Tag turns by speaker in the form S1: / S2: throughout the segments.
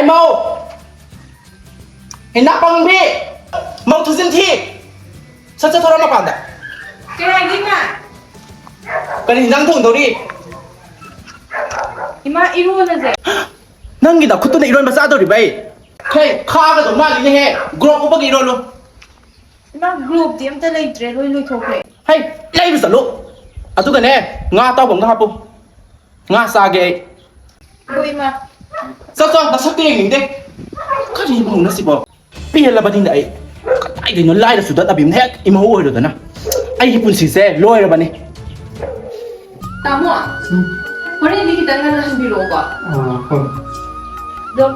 S1: màu Hãy nắp bằng đi Màu thứ dân thi Sao cho thôi nó mà đấy
S2: Cái này đi mà
S1: Cái hình răng thủng thôi đi
S2: Ima iru na je
S1: Nang gita khutu na iron basa to ri bai Hey kha ga to ma li he group ko bagi iron lo
S2: Ima group ti amta lai tre loi loi thokre
S1: Hey lai bi sa lo atu ga ne nga taw bang ga hapu nga sa ge
S2: Loi ma
S1: sao sao na sak te ngin de ka ri mo na si bo pi la ba ding dai ai ge no lai da su da abim hek im ho do da na ai hi pun si se loi ra ba ni
S2: Tamo Hore di kita ngana biro ko Dok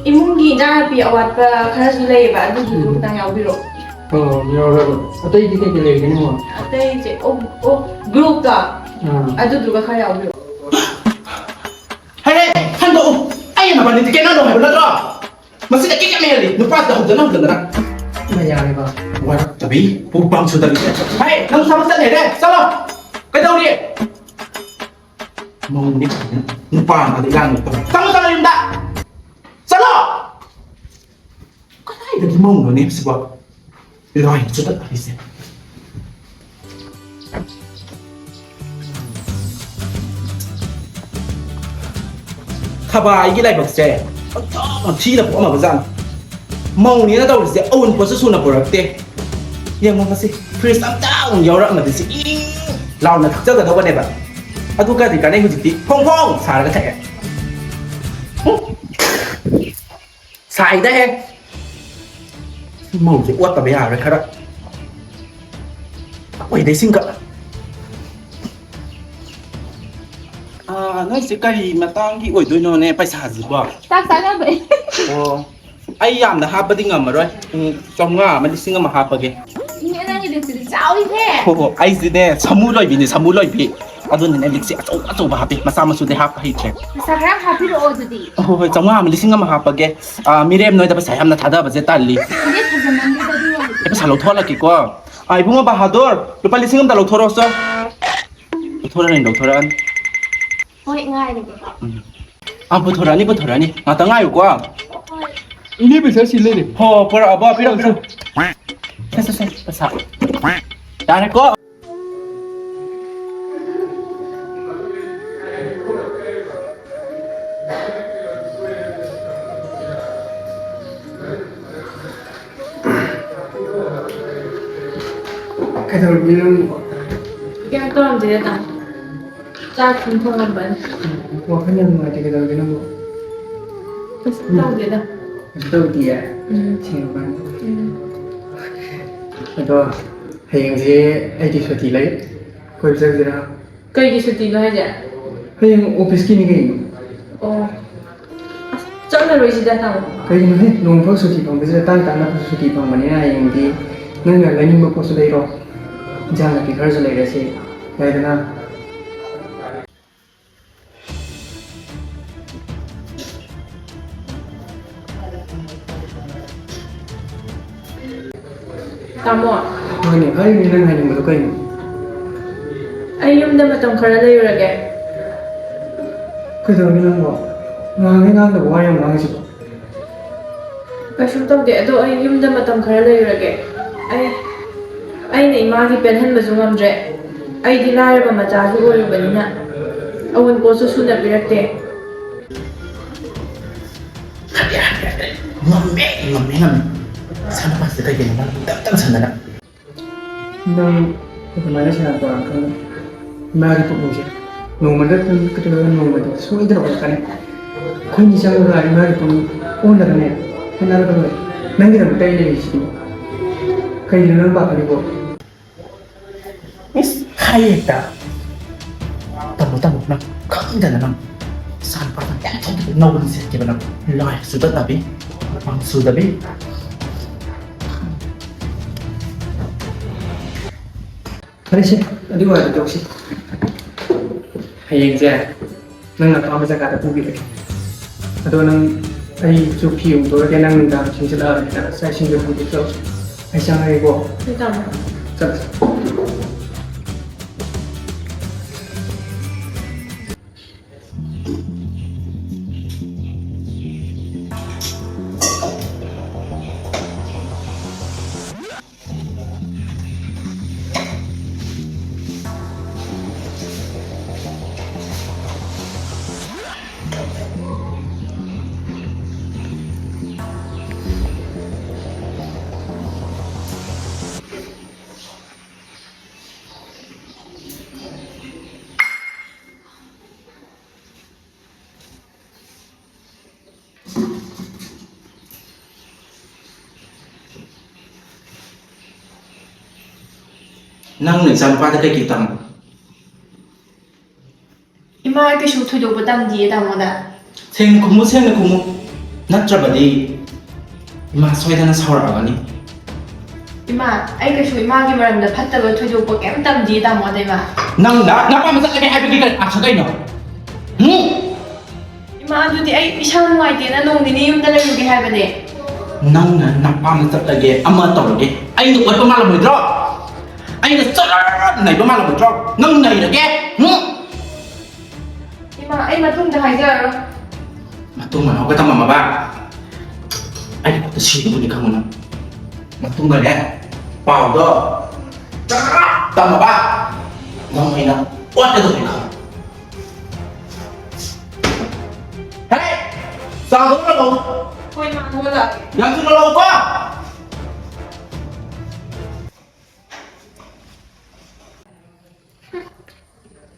S2: imungi na pi awat pa khara su lai ba du du tang yaw biro
S3: nhiều rồi. Đây thì cái này cái nào?
S2: Ate je o group da adu du ka khara yaw biro
S1: Hey hey han do ai na ba ni ke na do ha ba na ma si da ke me li no pa da ho da na da na
S3: Mà già này bà.
S1: wa ta bi pu bang su da ni hey nang sa ma sa ne de sa lo cái đâu đi mong đi nó pa na di lang to sama sama yung da sa lo có ai được mong rồi nè si ba rồi chút tất đi xem khabai cái này bậc xe nó chi là bỏ mà cái mong ní nó đâu sẽ ôn có số nào bỏ được tiền nhưng mà gì Chris am down nhiều lắm mà thì gì lao là thực chất là đâu có này bạn à tôi cái thì cái này hơi gì phong phong xài cái thẻ xài đấy mong sẽ uất vào bây giờ rồi khá đó quay đấy xin cỡ nói sẽ cái mà tao nghĩ ủi tôi nó nè phải xả gì bỏ
S2: Tak sana ba
S1: ai làm là hấp đi ngầm mà rồi trong ngà mà đi xin mà hấp vậy
S2: Ni na ni din si chao ni the
S1: ai gì nè samu lôi bị samu lôi bị adun nè lịch sử atu ba happy mà sao mà sudah hấp hay check
S2: Sakram happy ro du di
S1: ôi trong ngà mà đi xin mà hấp vậy mirem nói ta phải làm là thada bây giờ ta li
S2: Ni thajaman di da du
S1: em phải lâu thôi là kì quá ai bunga bahadur lupa li xin ta lâu thôi rồi sao lâu thôi này lâu thôi anh
S2: Hoi ngai ni
S1: betul ni ngata ngai quá
S3: Ini bisa sih leh.
S1: ho pura apa pira saya pasal dah ni ko
S3: Cái đầu tiên
S2: Ya to am je ta Ta khun thong am ban
S3: qua cái nhân mà cái đầu tiên nó
S2: Tao je da
S3: đầu tiên chèo bạn. Rồi hiện thì ai đi xuất thì lấy coi sao vậy nào?
S2: Kai gi suti lo ha ja
S3: Hiện office kia này
S2: O Chal na roi si da ta
S3: cái gì nữa? Nông phước xuất thì bằng bây giờ tan tan là xuất thì bằng mà này hiện thì nên là lấy những cái post đây rồi. Giang là cái khởi sự lấy ra xem cái đó na.
S2: Tamo
S3: Thôi này khởi nên là những cái cái
S2: Ai yum da matam khara lai ra ge
S3: cái đầu tiên nó bảo ngang ngang được qua em ngang gì?
S2: Kasum tau de ado ai yum da matam khara lai ra ge Ai nei ma gi pen han ma zungam je Ai di lai ba ma cha ju oi ba ni na Awun ko su na birak te
S1: ngầm sao nó bắt cái gì nó tận sẵn rồi đó
S3: Nang bagaimana sih aku akan mari pun sih. Nomor itu ketika nomor itu semua itu orang kan. Kau ni jangan lari mari pun owner ni, kenal tu. Nanti kita tay ni sih. Kau ni nampak kali bo.
S1: Miss hay ta tamu na không thể nào san pa ta không thể nấu được gì vậy nào lại sudah tapi sudah tapi
S3: Hari sih, tadi gua ada jauh sih. Hayang je, nang nak apa jaga tu gitu. Atau nang ai chụp phim tôi cái năng làm chính xác là sai sinh được một chút rồi. Hay sang ai bo.
S2: Ni tamo
S3: Chắc.
S1: ꯅꯪꯅ ꯏꯆꯥ ꯅꯨꯄꯥꯗ ꯀꯩꯀꯩ ꯇꯝꯕ
S2: ꯏꯃꯥ ꯀꯩꯁꯨ ꯊꯣꯏꯗꯣꯛꯄ ꯇꯝꯗꯤꯌꯦ ꯇꯥꯃꯣꯗ
S1: ꯁꯦꯡꯅ ꯈꯨꯝꯃꯨ ꯅꯠꯇ꯭ꯔꯕꯗꯤ ꯏꯃꯥ ꯁꯣꯏꯗꯅ ꯁꯥꯎꯔꯛꯑꯒꯅꯤ
S2: 이마, 아이 그래서 이마기 말합니다. 팠다고 토조 오빠 깸땀 뒤에다 뭐다 이마.
S1: 나빠 맞아 하이브기가 아차가 있노
S2: 이마 아주디 아이 이상한 거 아이디나 농디니 힘들어 주게 해봐네.
S1: ꯅꯪꯅ ꯅꯄꯥꯝꯅ ꯆꯠꯂꯒꯦ ꯑꯃ ꯇꯧꯔꯒꯦ ꯑꯩꯅ ꯑꯣꯠꯄ ꯃꯥꯜꯂꯝꯃꯣꯏꯗ꯭ꯔꯣ ꯑꯩꯅ ꯆꯠꯂ ꯅꯩꯕ ꯃꯥꯜꯂꯝꯃꯣꯏꯗ꯭ꯔꯣ ꯅꯪ ꯅꯩꯔꯒꯦ
S2: 이마 아이 마통다 하이자로.
S1: ꯃꯇꯨꯡ ꯃꯅꯥꯎꯒ ꯇꯝꯃꯝꯃꯕ ꯑꯩ ꯈꯨꯠꯇ ꯁꯤꯗꯕꯨꯗꯤ ꯈꯪꯉꯨꯅ ꯃꯇꯨꯡꯗꯅꯦ ꯄꯥꯎꯗꯣ ꯇꯝꯃꯕ ꯅꯪ ꯑꯩꯅ ꯑꯣꯠꯀꯗꯕꯅꯤ ꯈꯪꯉꯨ ꯍꯦ ꯆꯥꯗꯧꯔꯕꯣ
S2: ꯍꯣꯏ ꯏꯃꯥ ꯊꯣꯛꯂꯛꯑꯒꯦ.
S1: ꯌꯥꯝ ꯊꯨꯅ ꯂꯥꯛꯎꯀꯣ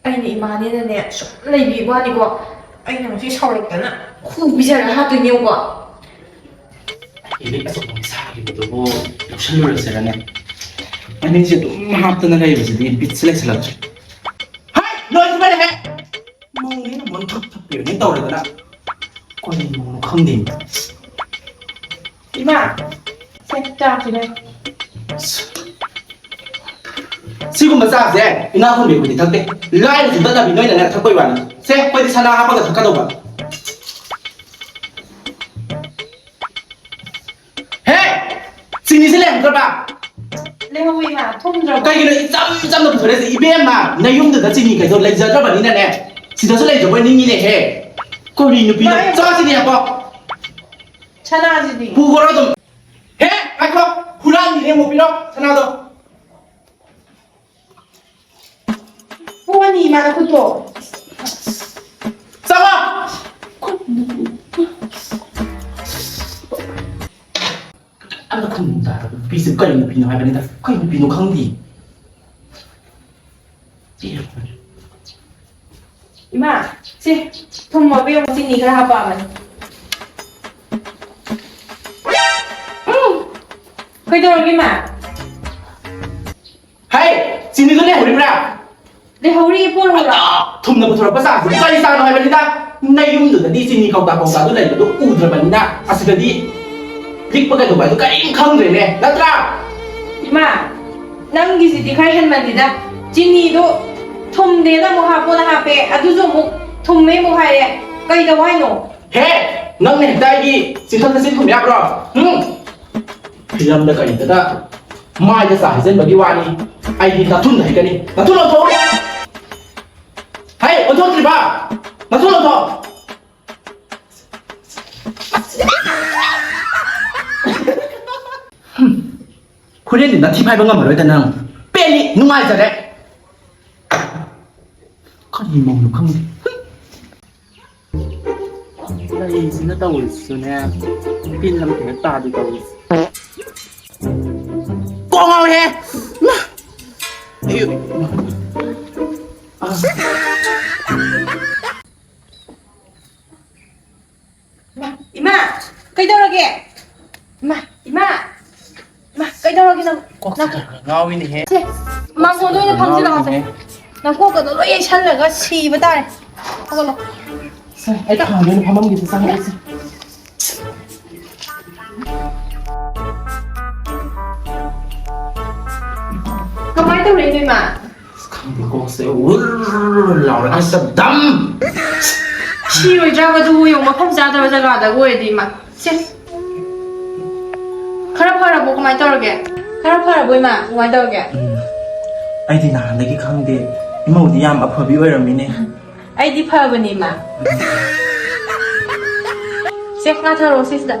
S2: ꯑꯩꯅ ꯏꯃꯥꯅꯦꯅꯅꯦ ꯁꯨꯝ ꯂꯩꯕꯤꯕ ꯋꯥꯅꯤꯀꯣ. ꯑꯩꯅ ꯉꯁꯤ ꯁꯥꯎꯔꯛꯇꯅ ꯈꯨ ꯄꯤꯖꯔꯒ ꯍꯥꯠꯇꯣꯏꯅꯦꯕꯀꯣ.
S1: 이게 계속 사기보다고 욕심을 내서라네. 아니 이제 너무 합드는 게 이제 빛을 내서라죠. 하이, 너 이제 빨리 해. 멍이는 뭔 턱턱 비는 떠오르더라. 꼬리 멍 컹님.
S2: 이마, 살짝 그래.
S1: 지금 마사지 이나 혼 미국이 탁대. 라이를 준다다 민노이는 내가 탁고 이와니. 세, 거기 사나 하바가 탁가도 봐. 진이슬래 안 걸봐.
S2: 레오 이마 통들어.
S1: 그러니까 짬짬도 붙어서 이배마 나 용도다 진이 계속 레저저바 니네. 진짜서 레저바 니네 해. 꼬리 누비 짜지냐 봐.
S2: 차나지디.
S1: 부거라도 해. 아이고 불안 니네 못 빌어. 차나도.
S2: 호원이 이마가 그또.
S1: 싸워. 아무도 큰다. 비습거리 누비노 하면은 거의 누비노 강디.
S2: 이마, 지, 돈 먹으면 무슨 일을 하봐만. 그래도 이마.
S1: 하이, 진이도 내 우리브라.
S2: 내 허리 보러라.
S1: 톰나부 돌아봐서 빨리 싸우는 하면이다. 내 용도다니 진이 거기도 내려도 우드라만이나 아스가디. 릭버가 봐도 까임 강되네. 나들아.
S2: 이마, 남기시디 가이한만디다. 진이도 톰대나 뭐 하보나 하베 아두조 뭐 톰메 뭐 하래. 까이다 와이노.
S1: 해. 너네 딸기 진선다 신품 약으로. 응. 필름다 까이다다. 마이자 사이젠 버기 와니. 아이디 나툰 하이가니. 나툰 어터. 하이 어터 들봐. 나툰 어터. 그래 나 티파이브가 뭐라 했다는 빨리 누가 잘해 거기 먹는 강대
S3: đây xin nó tàu rồi nè pin làm cái tà đi tàu
S1: 꽁하해
S2: 이마, 까이다라게. 이마, 이마. 이마, 까이다라게 나.
S3: ngao đi hết
S2: 망고 너희는 방지 나가세. 나 꼬가 너 너희 샬라가 시바 달에. 하고로.
S1: ấy ta hỏi nên phải mong gì thì sao hết
S2: 가만히 있다 우리 이마.
S1: 강대 꼬세 울라오라 아싸 담
S2: 시로 잡아도 용 뭐 팜자다 자가다고 해도 이마. 씨. 카라파라 뭐 가만히 떨게. 카라파라 뭐 이마. 가만히 떨게.
S1: 아이디 나한테 강대 이마 어디 얌바 퍼비 왜라미네
S2: 아이디 파버니 이마. 씨, 가타로 시스다.